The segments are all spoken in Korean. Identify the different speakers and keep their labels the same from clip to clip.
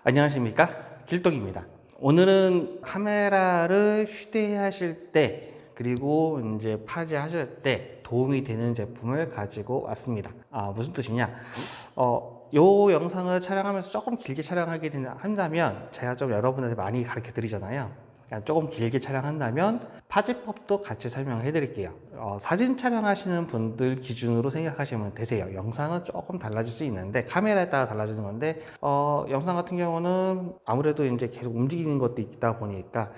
Speaker 1: 안녕하십니까, 길동입니다. 오늘은 카메라를 휴대하실 때 그리고 이제 파지하실 때 도움이 되는 제품을 가지고 왔습니다. 무슨 뜻이냐? 요 영상을 촬영하면서 조금 길게 촬영하게 한다면 제가 좀 여러분한테 많이 가르쳐 드리잖아요. 조금 길게 촬영한다면 파지법도 같이 설명해 드릴게요. 사진 촬영하시는 분들 기준으로 생각하시면 되세요. 영상은 조금 달라질 수 있는데 카메라에 따라 달라지는 건데 영상 같은 경우는 아무래도 이제 계속 움직이는 것도 있다 보니까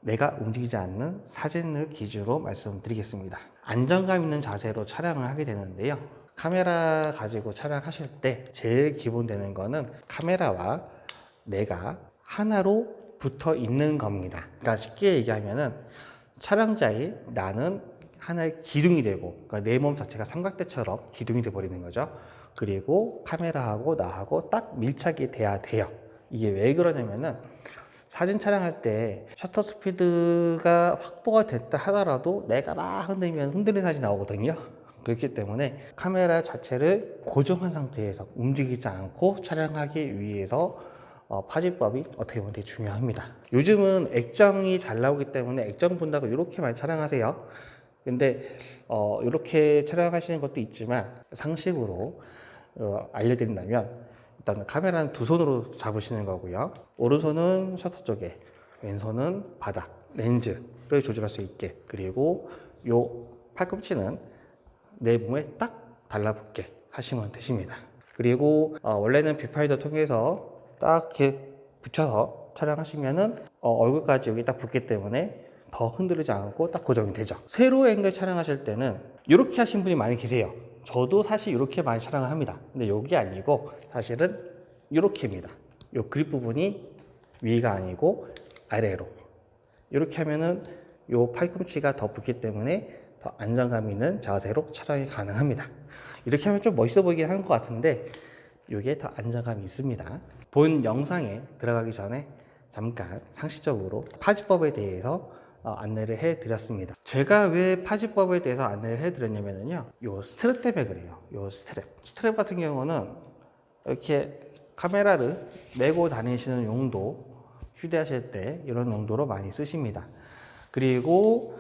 Speaker 1: 내가 움직이지 않는 사진을 기준으로 말씀드리겠습니다. 안정감 있는 자세로 촬영을 하게 되는데요. 카메라 가지고 촬영하실 때 제일 기본 되는 거는 카메라와 내가 하나로 붙어 있는 겁니다. 그러니까 쉽게 얘기하면은 촬영자의 나는 하나의 기둥이 되고, 그러니까 내 몸 자체가 삼각대처럼 기둥이 돼 버리는 거죠. 그리고 카메라하고 나하고 딱 밀착이 돼야 돼요. 이게 왜 그러냐면은 사진 촬영할 때 셔터 스피드가 확보가 됐다 하더라도 내가 막 흔들면 흔들리는 사진이 나오거든요. 그렇기 때문에 카메라 자체를 고정한 상태에서 움직이지 않고 촬영하기 위해서 파지법이 어떻게 보면 되게 중요합니다. 요즘은 액정이 잘 나오기 때문에 액정 본다고 이렇게 많이 촬영하세요. 근데 이렇게 촬영하시는 것도 있지만 상식으로 알려드린다면 일단 카메라는 두 손으로 잡으시는 거고요. 오른손은 셔터 쪽에, 왼손은 바닥, 렌즈를 조절할 수 있게, 그리고 요 팔꿈치는 내 몸에 딱 달라붙게 하시면 되십니다. 그리고 원래는 뷰파인더 통해서 딱 이렇게 붙여서 촬영하시면은 얼굴까지 여기 딱 붙기 때문에 더 흔들리지 않고 딱 고정이 되죠. 세로 앵글 촬영하실 때는 이렇게 하신 분이 많이 계세요. 저도 사실 이렇게 많이 촬영을 합니다. 근데 여기 아니고 사실은 이렇게입니다. 요 그립 부분이 위가 아니고 아래로 이렇게 하면은 요 팔꿈치가 더 붙기 때문에 더 안정감 있는 자세로 촬영이 가능합니다. 이렇게 하면 좀 멋있어 보이긴 하는 것 같은데 이게 더 안정감이 있습니다. 본 영상에 들어가기 전에 잠깐 상식적으로 파지법에 대해서 안내를 해 드렸습니다. 제가 왜 파지법에 대해서 안내를 해 드렸냐면요, 요 스트랩 때문에 그래요. 요 스트랩 같은 경우는 이렇게 카메라를 메고 다니시는 용도, 휴대하실 때 이런 용도로 많이 쓰십니다. 그리고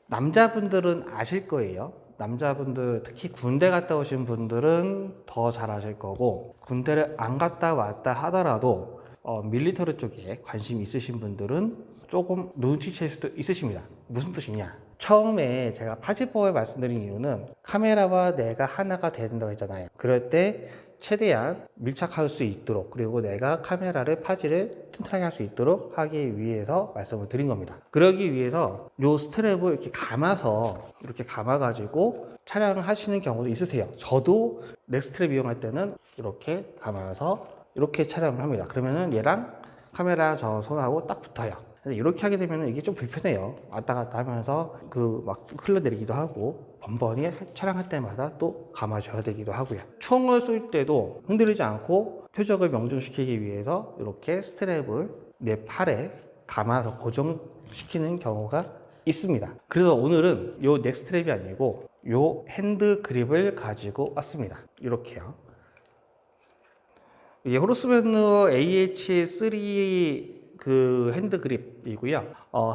Speaker 1: 남자분들은 아실 거예요. 남자분들, 특히 군대 갔다 오신 분들은 더 잘 아실 거고, 군대를 안 갔다 왔다 하더라도 밀리터리 쪽에 관심 있으신 분들은 조금 눈치챌 수도 있으십니다. 무슨 뜻이냐? 처음에 제가 파지법을 말씀드린 이유는 카메라와 내가 하나가 돼야 된다고 했잖아요. 그럴 때 최대한 밀착할 수 있도록, 그리고 내가 카메라를 파지를 튼튼하게 할 수 있도록 하기 위해서 말씀을 드린 겁니다. 그러기 위해서 이 스트랩을 이렇게 감아 가지고 촬영을 하시는 경우도 있으세요. 저도 넥스트랩 이용할 때는 이렇게 감아서 이렇게 촬영을 합니다. 그러면은 얘랑 카메라 저 손하고 딱 붙어요. 이렇게 하게 되면 이게 좀 불편해요. 왔다 갔다 하면서 막 흘러내리기도 하고, 번번이 촬영할 때마다 또 감아줘야 되기도 하고요. 총을 쏠 때도 흔들리지 않고 표적을 명중시키기 위해서 이렇게 스트랩을 내 팔에 감아서 고정시키는 경우가 있습니다. 그래서 오늘은 이 넥스트랩이 아니고 이 핸드 그립을 가지고 왔습니다. 이렇게요. 이게 호르스밴드 AH3 그 핸드 그립이고요.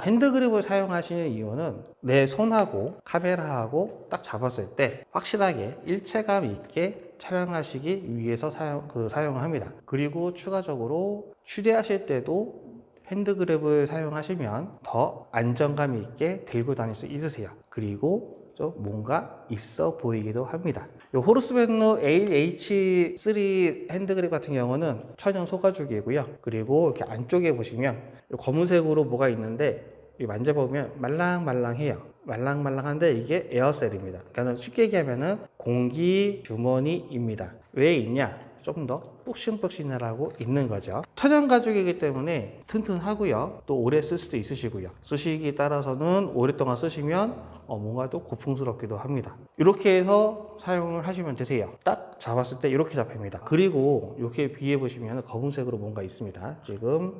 Speaker 1: 핸드 그립을 사용하시는 이유는 내 손하고 카메라하고 딱 잡았을 때 확실하게 일체감 있게 촬영하시기 위해서 사용을 합니다. 그리고 추가적으로 휴대하실 때도 핸드 그립을 사용하시면 더 안정감 있게 들고 다닐 수 있으세요. 그리고 좀 뭔가 있어 보이기도 합니다. 이 호르스밴드 AH3 핸드그립 같은 경우는 천연 소가죽이고요. 그리고 이렇게 안쪽에 보시면 검은색으로 뭐가 있는데 만져보면 말랑말랑해요. 말랑말랑한데 이게 에어셀입니다. 그러니까 쉽게 얘기하면 공기 주머니입니다. 왜 있냐? 좀 더 푹신푹신하라고 있는 거죠. 천연 가죽이기 때문에 튼튼하고요. 또 오래 쓸 수도 있으시고요. 쓰시기에 따라서는 오랫동안 쓰시면 뭔가 또 고풍스럽기도 합니다. 이렇게 해서 사용을 하시면 되세요. 딱 잡았을 때 이렇게 잡힙니다. 그리고 이렇게 비해 보시면 검은색으로 뭔가 있습니다. 지금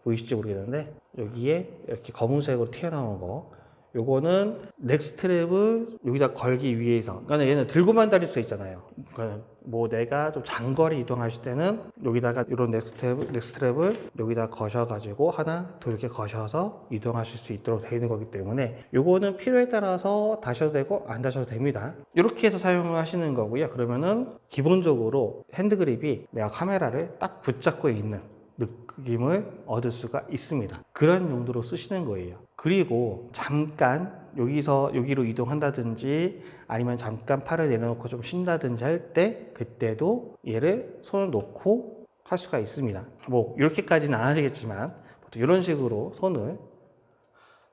Speaker 1: 보이실지 모르겠는데 여기에 이렇게 검은색으로 튀어나온 거, 요거는 넥스트랩을 여기다 걸기 위해서, 그러니까 얘는 들고만 다닐 수 있잖아요. 그러니까 뭐 내가 좀 장거리 이동하실 때는 여기다가 이런 넥스트랩을 여기다 거셔가지고 하나, 둘 이렇게 거셔서 이동하실 수 있도록 되어 있는 거기 때문에 요거는 필요에 따라서 다셔도 되고 안 다셔도 됩니다. 이렇게 해서 사용을 하시는 거고요. 그러면은 기본적으로 핸드그립이 내가 카메라를 딱 붙잡고 있는 느낌을 얻을 수가 있습니다. 그런 용도로 쓰시는 거예요. 그리고 잠깐 여기서 여기로 이동한다든지 아니면 잠깐 팔을 내려놓고 좀 쉰다든지 할 때 그때도 얘를 손을 놓고 할 수가 있습니다. 뭐 이렇게까지는 안 하시겠지만 보통 이런 식으로 손을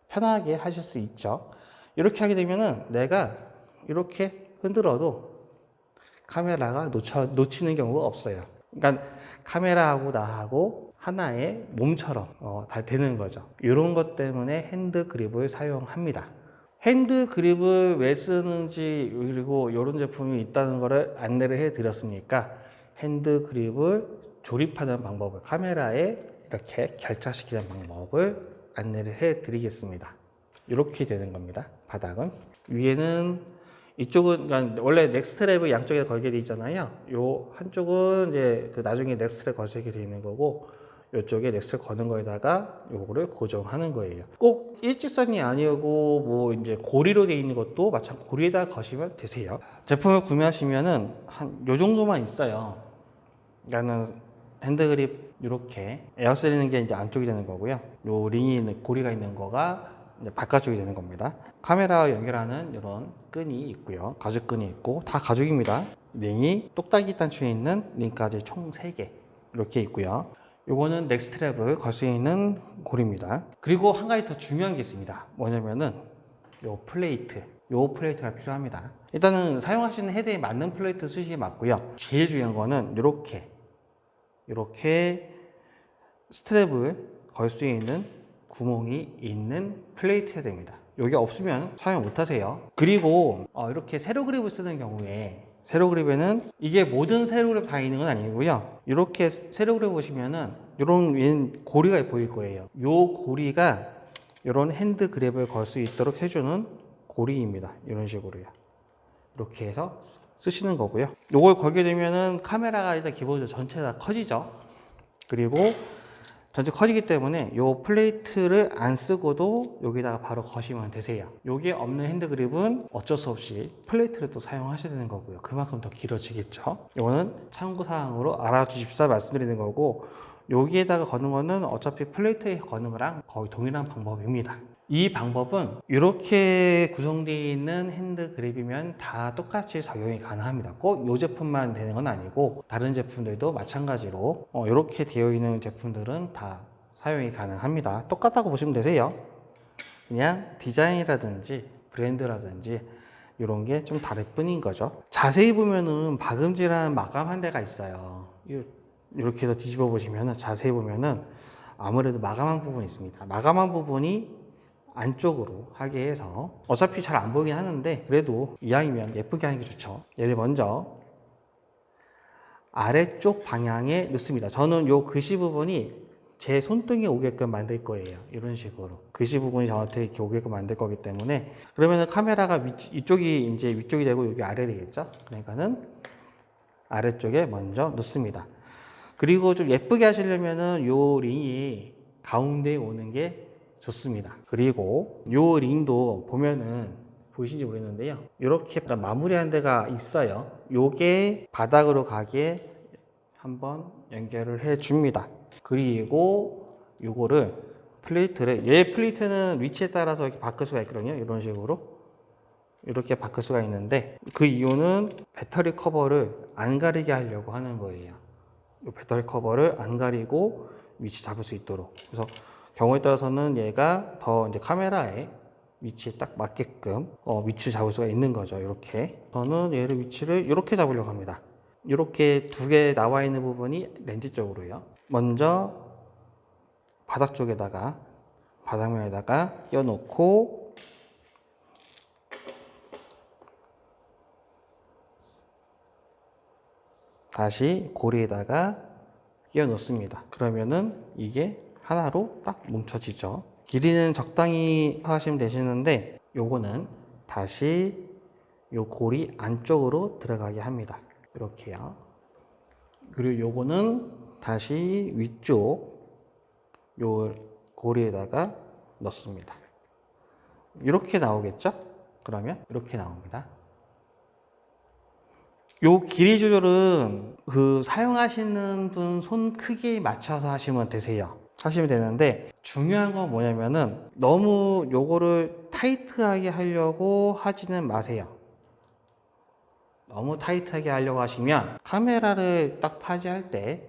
Speaker 1: 편하게 하실 수 있죠. 이렇게 하게 되면은 내가 이렇게 흔들어도 카메라가 놓치는 경우가 없어요. 그러니까 카메라하고 나하고 하나의 몸처럼 다 되는 거죠. 이런 것 때문에 핸드 그립을 사용합니다. 핸드 그립을 왜 쓰는지 그리고 이런 제품이 있다는 것을 안내를 해 드렸으니까 핸드 그립을 조립하는 방법을 카메라에 이렇게 결착시키는 방법을 안내를 해 드리겠습니다. 이렇게 되는 겁니다. 바닥은 위에는 이쪽은 그러니까 원래 넥스트랩을 양쪽에 걸게 돼 있잖아요. 요 한쪽은 이제 그 나중에 넥스트랩 걸게 돼 있는 거고 이쪽에 넥스트랩 거는 거에다가 요거를 고정하는 거예요. 꼭 일직선이 아니고 뭐 이제 고리로 되어 있는 것도 마찬가지 고리에다 거시면 되세요. 제품을 구매하시면은 한 요 정도만 있어요. 그러니까는 핸드그립 이렇게 에어쓰리는 게 이제 안쪽이 되는 거고요. 요 링이 있는 고리가 있는 거가 이제 바깥쪽이 되는 겁니다. 카메라와 연결하는 이런 끈이 있고요. 가죽끈이 있고 다 가죽입니다. 링이 똑딱이 단추에 있는 링까지 총 3개 이렇게 있고요. 요거는 넥스트랩을 걸 수 있는 고리입니다. 그리고 한 가지 더 중요한 게 있습니다. 뭐냐면은 요 플레이트가 필요합니다. 일단은 사용하시는 헤드에 맞는 플레이트 쓰시는 게 맞고요. 제일 중요한 거는 이렇게 스트랩을 걸 수 있는 구멍이 있는 플레이트여야 됩니다. 여기 없으면 사용 못 하세요. 그리고 이렇게 세로 그립을 쓰는 경우에 세로 그립에는 이게 모든 세로 그립 다 있는 건 아니고요. 이렇게 세로 그립 보시면은 이런 고리가 보일 거예요. 이 고리가 이런 핸드 그립을 걸 수 있도록 해주는 고리입니다. 이런 식으로요. 이렇게 해서 쓰시는 거고요. 이걸 걸게 되면은 카메라가 일단 기본적으로 전체 다 커지죠. 그리고 전체 커지기 때문에 이 플레이트를 안 쓰고도 여기다가 바로 거시면 되세요. 이게 없는 핸드 그립은 어쩔 수 없이 플레이트를 또 사용하셔야 되는 거고요. 그만큼 더 길어지겠죠. 이거는 참고사항으로 알아주십사 말씀드리는 거고, 여기에다가 거는 거는 어차피 플레이트에 거는 거랑 거의 동일한 방법입니다. 이 방법은 이렇게 구성되어 있는 핸드 그립이면 다 똑같이 적용이 가능합니다. 꼭 이 제품만 되는 건 아니고 다른 제품들도 마찬가지로 이렇게 되어 있는 제품들은 다 사용이 가능합니다. 똑같다고 보시면 되세요. 그냥 디자인이라든지 브랜드라든지 이런 게 좀 다를 뿐인 거죠. 자세히 보면은 박음질한 마감한 데가 있어요. 이렇게 해서 뒤집어 보시면은 자세히 보면은 아무래도 마감한 부분이 있습니다. 마감한 부분이 안쪽으로 하게 해서 어차피 잘 안 보이긴 하는데 그래도 이왕이면 예쁘게 하는 게 좋죠. 얘를 먼저 아래쪽 방향에 넣습니다. 저는 요 글씨 부분이 제 손등에 오게끔 만들 거예요. 이런 식으로 글씨 부분이 저한테 이렇게 오게끔 만들 거기 때문에 그러면 카메라가 이쪽이 이제 위쪽이 되고 여기 아래 되겠죠. 그러니까는 아래쪽에 먼저 넣습니다. 그리고 좀 예쁘게 하시려면은 요 링이 가운데에 오는 게 좋습니다. 그리고 요 링도 보면은 보이신지 모르겠는데요. 이렇게 마무리한 데가 있어요. 요게 바닥으로 가게 한번 연결을 해 줍니다. 그리고 요거를 얘 플레이트는 위치에 따라서 이렇게 바꿀 수가 있거든요. 이런 식으로 이렇게 바꿀 수가 있는데 그 이유는 배터리 커버를 안 가리게 하려고 하는 거예요. 이 배터리 커버를 안 가리고 위치 잡을 수 있도록. 그래서 경우에 따라서는 얘가 더 이제 카메라에 위치에 딱 맞게끔 위치 잡을 수가 있는 거죠. 이렇게. 저는 얘를 위치를 이렇게 잡으려고 합니다. 이렇게 두 개 나와 있는 부분이 렌즈 쪽으로요. 먼저 바닥면에다가 끼워 놓고 다시 고리에다가 끼워 놓습니다. 그러면은 이게 하나로 딱 뭉쳐지죠. 길이는 적당히 하시면 되시는데 요거는 다시 요 고리 안쪽으로 들어가게 합니다. 이렇게요. 그리고 요거는 다시 위쪽 요 고리에다가 넣습니다. 이렇게 나오겠죠? 그러면 이렇게 나옵니다. 요 길이 조절은 그 사용하시는 분 손 크기에 맞춰서 하시면 되는데, 중요한 건 뭐냐면은 너무 요거를 타이트하게 하려고 하지는 마세요. 너무 타이트하게 하려고 하시면 카메라를 딱 파지할 때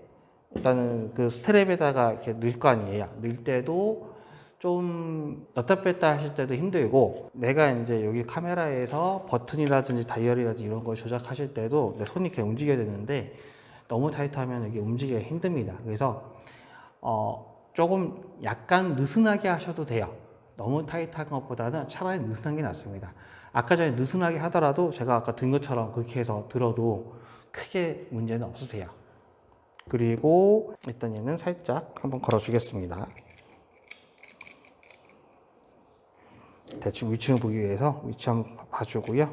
Speaker 1: 일단은 그 스트랩에다가 이렇게 넣을 거 아니에요. 넣을 때도 좀 넣다 뺐다 하실 때도 힘들고, 내가 이제 여기 카메라에서 버튼이라든지 다이얼이라든지 이런 걸 조작하실 때도 내 손이 이렇게 움직여야 되는데, 너무 타이트하면 이게 움직이기가 힘듭니다. 그래서 조금 약간 느슨하게 하셔도 돼요. 너무 타이트한 것보다는 차라리 느슨한 게 낫습니다. 아까 전에 느슨하게 하더라도 제가 아까 든 것처럼 그렇게 해서 들어도 크게 문제는 없으세요. 그리고 일단 얘는 살짝 한번 걸어 주겠습니다. 대충 위치를 보기 위해서 위치 한번 봐주고요.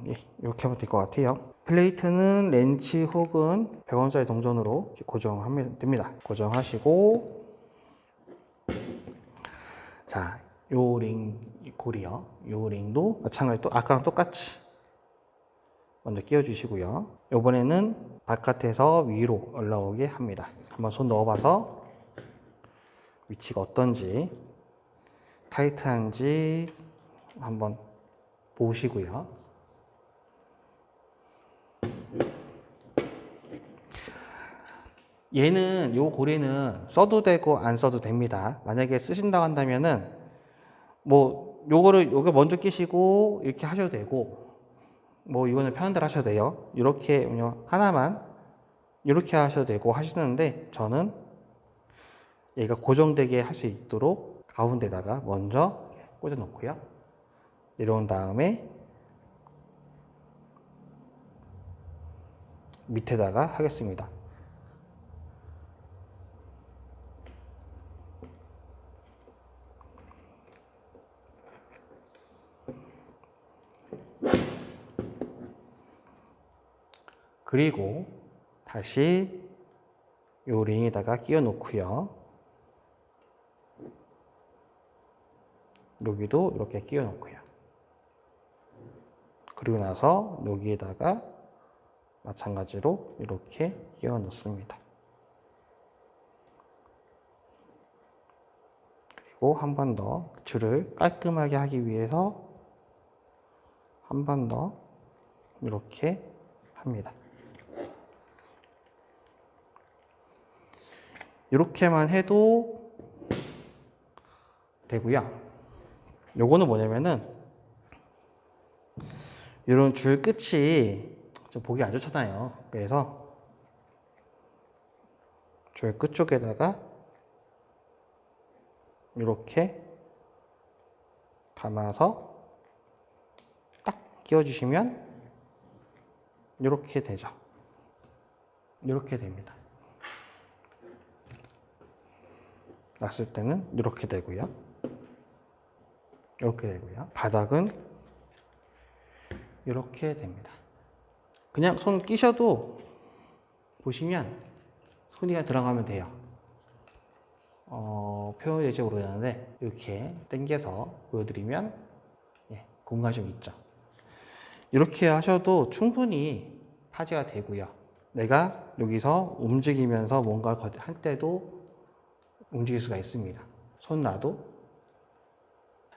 Speaker 1: 예, 이렇게 하면 될 것 같아요. 플레이트는 렌치 혹은 100원짜리 동전으로 고정하면 됩니다. 고정하시고, 자, 요 링 고리요. 요 링도 마찬가지로 또 아까랑 똑같이 먼저 끼워 주시고요. 이번에는 바깥에서 위로 올라오게 합니다. 한번 손 넣어봐서 위치가 어떤지, 타이트한지 한번 보시고요. 얘는, 요 고리는 써도 되고 안 써도 됩니다. 만약에 쓰신다고 한다면은 뭐 요거 먼저 끼시고 이렇게 하셔도 되고, 뭐 이거는 편한 대로 하셔도 돼요. 이렇게 그냥 하나만 이렇게 하셔도 되고 하시는데, 저는 얘가 고정되게 할 수 있도록 가운데다가 먼저 꽂아 놓고요. 내려온 다음에 밑에다가 하겠습니다. 그리고 다시 요 링에다가 끼워 놓고요. 여기도 이렇게 끼워 놓고요. 그리고 나서 여기에다가 마찬가지로 이렇게 끼워 넣습니다. 그리고 한 번 더 줄을 깔끔하게 하기 위해서 한 번 더 이렇게 합니다. 이렇게만 해도 되고요. 요거는 뭐냐면은 이런 줄 끝이 좀 보기 안 좋잖아요. 그래서 줄 끝 쪽에다가 이렇게 감아서 딱 끼워주시면 이렇게 되죠. 이렇게 됩니다. 놨을 때는 이렇게 되고요. 이렇게 되고요. 바닥은 이렇게 됩니다. 그냥 손 끼셔도 보시면 손이 그냥 들어가면 돼요. 표현이 될지 모르겠는데 이렇게 당겨서 보여드리면 공간이 좀 있죠. 이렇게 하셔도 충분히 파지가 되고요. 내가 여기서 움직이면서 뭔가를 할 때도 움직일 수가 있습니다. 손 놔도.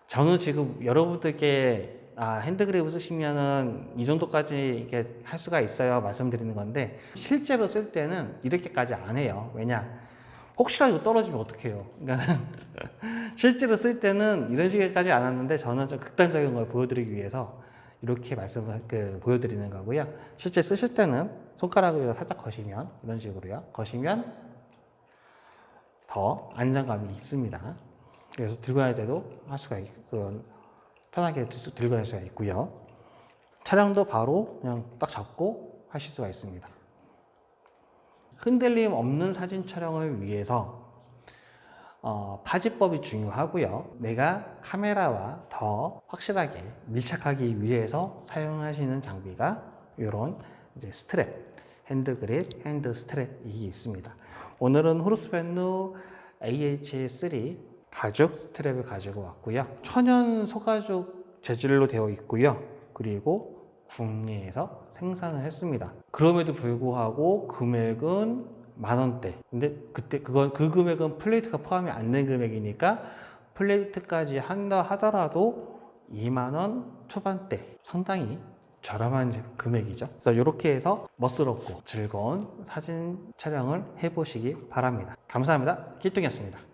Speaker 1: 저는 지금 여러분들께 핸드그립을 쓰시면은 이 정도까지 이렇게 할 수가 있어요 말씀드리는 건데, 실제로 쓸 때는 이렇게까지 안 해요. 왜냐? 혹시라도 떨어지면 어떡해요. 그러니까 실제로 쓸 때는 이런 식까지 안 하는데, 저는 좀 극단적인 걸 보여드리기 위해서 이렇게 보여드리는 거고요. 실제 쓰실 때는 손가락을 살짝 거시면, 이런 식으로요. 거시면 더 안정감이 있습니다. 그래서 들고 다닐 때도 할 수가 있고, 편하게 들고 다닐 수가 있고요. 촬영도 바로 그냥 딱 잡고 하실 수가 있습니다. 흔들림 없는 사진 촬영을 위해서 파지법이 중요하고요. 내가 카메라와 더 확실하게 밀착하기 위해서 사용하시는 장비가 이런 이제 스트랩, 핸드 그립, 핸드 스트랩이 있습니다. 오늘은 후르츠벤누 AH3 가죽 스트랩을 가지고 왔고요. 천연 소가죽 재질로 되어 있고요. 그리고 국내에서 생산을 했습니다. 그럼에도 불구하고 금액은 10,000원대. 근데 그 금액은 플레이트가 포함이 안 된 금액이니까 플레이트까지 한다 하더라도 20,000원 초반대. 상당히 저렴한 금액이죠. 그래서 이렇게 해서 멋스럽고 즐거운 사진 촬영을 해보시기 바랍니다. 감사합니다. 길동이었습니다.